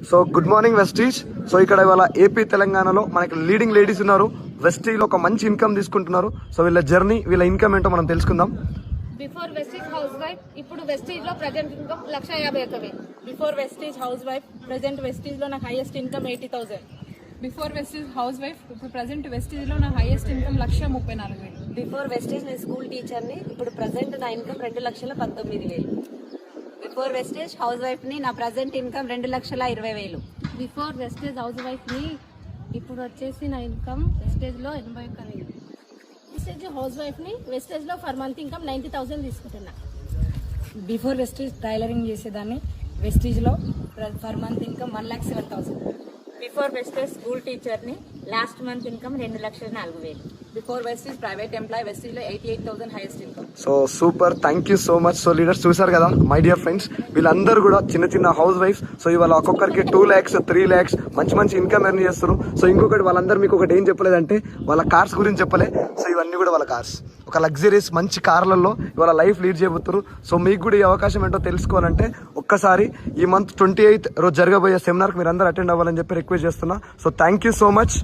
So good morning Vestige. So ఇక్కడ ఇవాళ AP తెలంగాణలో మనకి లీడింగ్ లేడీస్ ఉన్నారు. వెస్టీజ్ లో ఒక మంచి ఇన్కమ్ తీసుకుంటున్నారు. సో వీళ్ళ జర్నీ, వీళ్ళ ఇన్కమ్ ఏంటో మనం తెలుసుకుందాం. బిఫోర్ వెస్టీజ్ హౌస్ వైఫ్, ఇప్పుడు వెస్టీజ్ లో present income 1,51,000. Before Vestige housewife, present Vestige లో నాకు highest income 80,000. Before Vestige housewife, ఇప్పుడు ప్రెజెంట్ వెస్టీజ్ లో నా హైయెస్ట్ ఇన్కమ్ 1,34,000. బిఫోర్ వెస్టేజ్ నేను స్కూల్ టీచర్ని, ఇప్పుడు ప్రజెంట్ నా income 2,19,000. Before Vestige housewife ని, నా present income 2,20,000. Before Vestige housewife ని, ఇప్పుడు వచ్చేసి నా ఇన్కమ్ వెస్టేజ్ లో 81,000. వెస్టేజ్ హౌస్ వైఫ్ ని, వెస్టేజ్ లో ఫర్ మంత్ ఇన్కమ్ 90,000 తీసుకుంటున్నా. బిఫోర్ వెస్టీజ్ టైలరింగ్ చేసేదాన్ని, వెస్టీజ్ లో per month income 1,07,000. Before Vestige school టీచర్ని, last month income 2,04,000. Before Vestige private employee, Vestige లో 88,000 highest income. So super, thank you so much. So leaders చూసారు కదా my dear friends, వీళ్ళందరూ కూడా చిన్న చిన్న హౌస్ వైఫ్. సో ఇవాళ ఒక్కొక్కరికి 2 lakhs 3 lakhs మంచి మంచి ఇన్కమ్ ఎర్న్ చేస్తారు. సో ఇంకొకటి వాళ్ళందరూ మీకు ఒకటి ఏం చెప్పలేదంటే వాళ్ళ కార్స్ గురించి చెప్పలే. సో ఇవన్నీ కూడా వాళ్ళ కార్స్, ఒక లగ్జరీస్ మంచి కార్లలో ఇవాళ లైఫ్ లీడ్ చేయబోతున్నారు. సో మీకు కూడా ఈ అవకాశం ఏంటో తెలుసుకోవాలంటే ఒక్కసారి ఈ మంత్ 28th రోజు జరగబోయే సెమినార్కి మీరు అందరూ అటెండ్ అవ్వాలని చెప్పి రిక్వెస్ట్ చేస్తున్నా. So thank you so much.